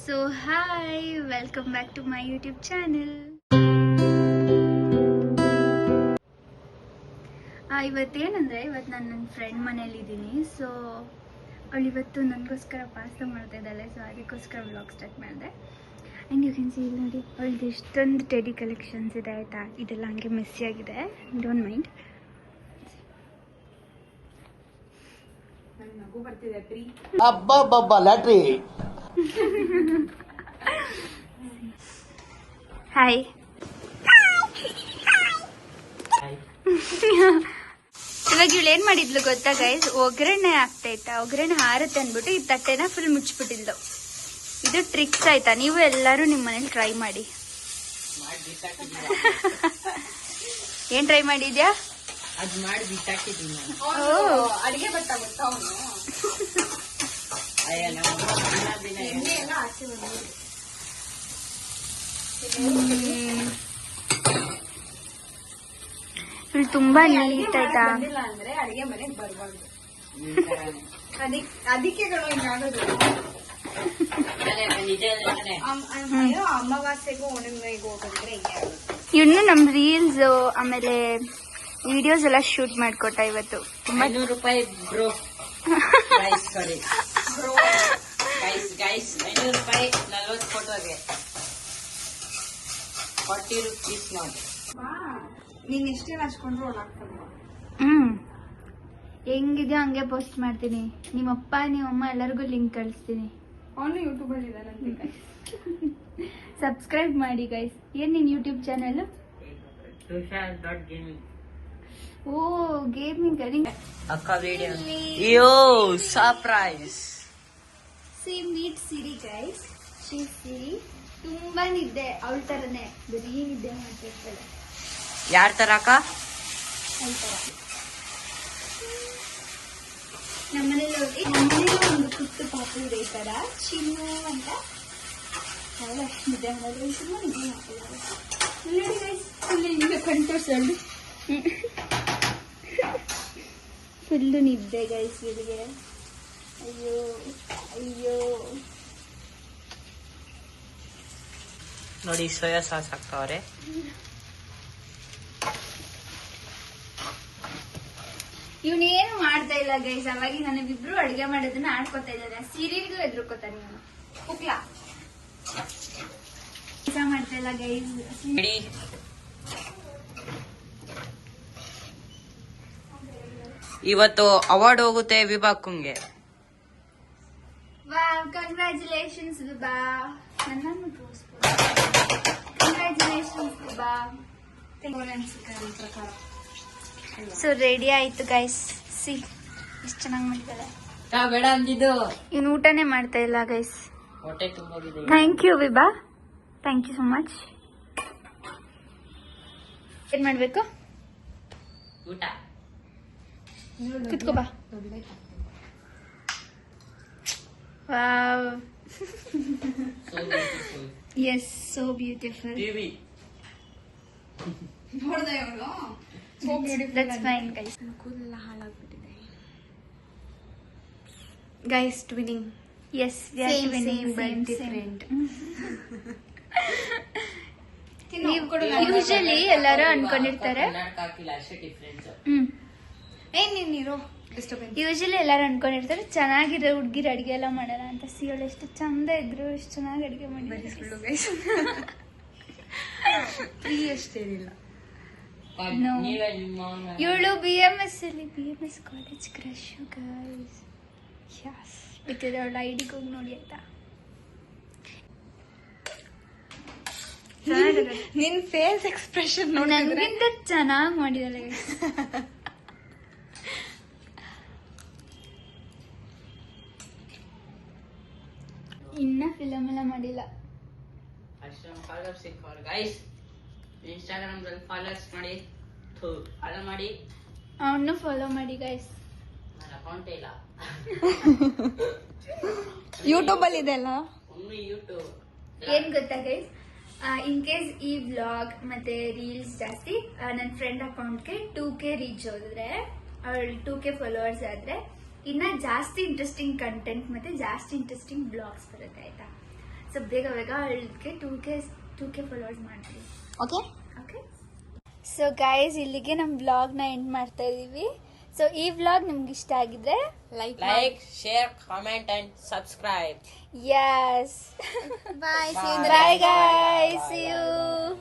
So hi, welcome back to my YouTube channel. ಇವತ್ತೇನಂದರೆ, ಇವತ್ತು ನಾನು ನನ್ನ ಫ್ರೆಂಡ್ ಮನೇಲಿದ್ದೀನಿ. ಸೊ ಅವಳು ಇವತ್ತು ನನಗೋಸ್ಕರ ಪಾಸ್ತಾ ಮಾಡ್ತಾ ಇದ್ದಾಳೆ. ಸೊ ಅದಕ್ಕೋಸ್ಕರ ವ್ಲಾಗ್ ಸ್ಟಾರ್ಟ್ ಮಾಡಿದೆ. ಆ್ಯಂಡ್ ಯು ಕ್ಯಾನ್ ಸಿ ಇಲ್ಲಿ ನೋಡಿ, ಅವಳಿಗೆ ಇಷ್ಟೊಂದು ಟೆಡಿ ಕಲೆಕ್ಷನ್ಸ್ ಇದೆ ಆಯಿತಾ. ಇದೆಲ್ಲ ಹಂಗೆ ಮೆಸ್ಸಿ ಆಗಿದೆ, ಡೋಂಟ್ ಮೈಂಡ್. ಹಾಯ್. ಇವಾಗ ಇವಳು ಏನ್ ಮಾಡಿದ್ಲು ಗೊತ್ತಾ ಗೈಸ್, ಒಗ್ಗರಣೆ ಆಗ್ತೈತಾ, ಒಗ್ಗರಣೆ ಹಾರುತ್ತೆ ಅಂದ್ಬಿಟ್ಟು ಈ ತಟ್ಟೆನ ಫುಲ್ ಮುಚ್ಚಿಬಿಟ್ಟಿದ್ಲು. ಇದು ಟ್ರಿಕ್ಸ್ ಆಯ್ತಾ, ನೀವು ಎಲ್ಲರೂ ನಿಮ್ಮ ಮನೇಲಿ ಟ್ರೈ ಮಾಡಿ. ಏನ್ ಟ್ರೈ ಮಾಡಿದ್ಯಾ? ಇವಳು ತುಂಬಾ ನೀಟ್ ಆಯ್ತಾ. ಅಂದ್ರೆ ಅಡಿಗೆ ಮನೆಗೆ ಬರಬಾರ್ದು, ಅದಕ್ಕೆ ಅಮಾವಾಸ್ಯೆಗೂ ಹುಣ್ಣಿಮೆಗೂ ಹೋಗಿದ್ರೆ ಇನ್ನು ನಮ್ ರೀಲ್ಸ್ ಆಮೇಲೆ ವಿಡಿಯೋಸ್ ಎಲ್ಲ ಶೂಟ್ ಮಾಡ್ಕೊಟ್ಟ ಇವತ್ತು. ತುಂಬಾ ₹500 ಬ್ರೋ. ಸಾರಿ ಬ್ರೋ, ಗೈಸ್ ₹500 40 ಫೋಟೋಗೆ ₹40 ನೋಡಿ. ನೀನ್ ಎಷ್ಟೇ ಹಚ್ಕೊಂಡ್ರು ಹೆಂಗಿದ್ಯೋ ಹಂಗೆ ಪೋಸ್ಟ್ ಮಾಡ್ತೀನಿ. ನಿಮ್ಮಪ್ಪ ನಿಮ್ಮಮ್ಮ ಎಲ್ಲರಿಗೂ ಲಿಂಕ್ ಕಳಿಸ್ತೀನಿ. ಅವನು ಯೂಟ್ಯೂಬ್ ಅಲ್ಲಿ ಇದ್ದಾನಂತೆ. ಸಬ್ಸ್ಕ್ರೈಬ್ ಮಾಡಿ ಗೈಸ್. ಏನ್ ನಿನ್ ಯೂಟ್ಯೂಬ್ ಚಾನೆಲ್? ಓ, ಗೇಮಿಂಗ್ ಅಕ್ಕ ವಿಡಿಯೋ. ಯೋ ಸರ್ಪ್ರೈಸ್. ಸಿ ಮೀಟ್ ಸಿರಿ ಗೈಸ್. ಸಿರಿ ತುಂಬಾ ನಿದ್ದೆ, ಅವಳ ತರನೇ ಬರೀ ನಿದ್ದೆ ಮಾಡ್ತಿರ್ತಾಳೆ. ಯಾರ ತರ ಅಕ್ಕ? ನಮ್ಮನೇಲಿ ಒಂದು ಪುಟ್ಟ ಪಾಪು ಇದೆ ಈ ತರ, ಚಿನ್ನು ಅಂತ. ಅವಳು ಅಷ್ಟು ನಿದ್ದೆ ಮಾಡಿದ್ರೆ ತುಂಬ ನಿದ್ದೆ ಮಾಡ್ತಿದ್ದಾರೆ. ಕಂಟೋರ್ಸಲ್ಲಿ ಫುಲ್ಲು ನಿದ್ದೆ ಗೈಸ್ ಇವರಿಗೆ. ಅಯ್ಯೋ ಅಯ್ಯೋ. ನೋಡಿ, ಸೋಯಾ ಸಾಸ್ ಹಾಕ್ತಾವ್ರೆ. ಇವನೇನು ಮಾಡ್ತಾ ಇಲ್ಲ ಗೈಸ್. ಅವಾಗಿ ನನಗಿಬ್ರು ಅಡಿಗೆ ಮಾಡೋದನ್ನ ಆಡ್ಕೊತಾ ಇದ್ದಾರೆ. ಸೀರಿಯಲ್ಗೂ ಎದ್ರುಕೋತಾನೆ ಇವನು. ಕುಕ್ಲಾ ಕೆಲಸ ಮಾಡ್ತಾ ಇಲ್ಲ ಗೈಸ್. ಇವತ್ತು ಅವಾರ್ಡ್ ಹೋಗುತ್ತೆ ವಿಭಾಕ್ಕಂಗೆ. ವಾವ್, ಕಂಗ್ರ್ಯಾಚುಲೇಷನ್ಸ್ ವಿಭಾ. ನನ್ನನ್ನು ತೋರಿಸ್ಬೋದು. ಕಂಗ್ರ್ಯಾಚುಲೇಷನ್ಸ್ ವಿಭಾ. ಸೊ ರೆಡಿ ಆಯ್ತು ಗೈಸ್. ಸಿ ಎಷ್ಟು ಚೆನ್ನಾಗಿ ಮಾಡಿದ್ದಾಳೆ. ಬೇಡ ಅಂದಿದ್ದು ಇನ್ನು ಊಟನೇ ಮಾಡ್ತಾ ಇಲ್ಲ ಗೈಸ್. ಹೊಟ್ಟೆ ತುಂಬೋಗಿದೆ. Thank you Vibha, thank you so much. ಏನ್ ಮಾಡ್ಬೇಕು? ಊಟ ಕುತ್ಕೋ ಬಾ. Wow, yes, so beautiful. TV ನೋಡ್ದೆ ಅವಳು. That's fine guys. ಕೂದಲೆಲ್ಲ ಹಾಳಾಗ್ಬಿಟ್ಟಿದೆ Guys, twinning. Yes, we are twinning but different. Usually ಎಲ್ಲರೂ ಅನ್ಕೊಂಡಿರ್ತಾರೆ, ನೀರು ಡಿಸ್ಟರ್ಬೆನ್ಸ್. ಯೂಶಲಿ ಎಲ್ಲರೂ ಅನ್ಕೊಂಡಿರ್ತಾರೆ ಚೆನ್ನಾಗಿರೋ ಹುಡ್ಗಿರ್ ಅಡಿಗೆ ಎಲ್ಲ ಮಾಡಲ್ಲ ಅಂತ. ಸಿಯೋಳು ಎಷ್ಟು ಚಂದ ಇದ್ರು, ಎಷ್ಟು ಚೆನ್ನಾಗಿ ಅಡಿಗೆ ಮಾಡಿದ್ರು. ಅಷ್ಟೇನಿಲ್ಲ. ಇವಳು BMS ಅಲ್ಲಿ, BMS college crush guys. Yes, ಬೇಕಿದ್ರೆ ಅವಳ ಐಡಿಗೆ ಹೋಗಿ ನೋಡಿ ಆಯ್ತಾ. ನಿನ್ ಫೇಸ್ ಎಕ್ಸ್ಪ್ರೆಷನ್ ನನಗಿಂತ ಚೆನ್ನಾಗಿ ಮಾಡಿದಾಳೆ. ಇನ್ನ ಫಿಲಮ್ ಎಲ್ಲ ಮಾಡಿಲ್ಲ. ಗೈಸ್, ಇನ್ಸ್ಟಾಗ್ರಾಮ್ ದಲ್ಲಿ ಫಾಲೋವರ್ಸ್ ಮಾಡಿ, ಫಾಲೋ ಮಾಡಿ, ಅವನು ಫಾಲೋ ಮಾಡಿ ಗೈಸ್. ನನ್ನ ಅಕೌಂಟ್ ಇಲ್ಲ. ಯೂಟ್ಯೂಬ್ ಅಲ್ಲಿ ಇದೆ ಅಲ್ಲ. ಯೂಟ್ಯೂಬ್ ಏನ್ ಗೊತ್ತಾ ಗೈಸ್, ಇನ್ ಕೇಸ್ ಈ ವ್ಲಾಗ್ ಮತ್ತೆ ರೀಲ್ಸ್ ಜಾಸ್ತಿ ನನ್ನ ಫ್ರೆಂಡ್ ಅಕೌಂಟ್ಗೆ 2K ರೀಚ್ ಹೋದ್ರೆ, ಅವಳು 2K ಫಾಲೋವರ್ಸ್ ಆದ್ರೆ ಇನ್ನ ಜಾಸ್ತಿ ಇಂಟ್ರೆಸ್ಟಿಂಗ್ ಕಂಟೆಂಟ್ ಮತ್ತೆ ಜಾಸ್ತಿ ಇಂಟ್ರೆಸ್ಟಿಂಗ್ ಬ್ಲಾಗ್ಸ್ ಬರುತ್ತೆ ಆಯ್ತಾ. ಸೊ ಬೇಗ ಬೇಗ ಅವಳಿಗೆ ಟೂ ಕೆ ಫಾಲೋವರ್ಸ್ ಮಾಡಿ. ಓಕೆ. ಓಕೆ, ಸೊ ಗೈಸ್ ಇಲ್ಲಿಗೆ ನಮ್ಮ ವ್ಲಾಗ್ನ ಎಂಡ್ ಮಾಡ್ತಾ ಇದ್ದೀವಿ. ಸೊ ಈ ವ್ಲಾಗ್ ನಿಮ್ಗೆ ಇಷ್ಟ ಆಗಿದ್ರೆ like, share, comment and subscribe. Yes, bye. bye guys, see you.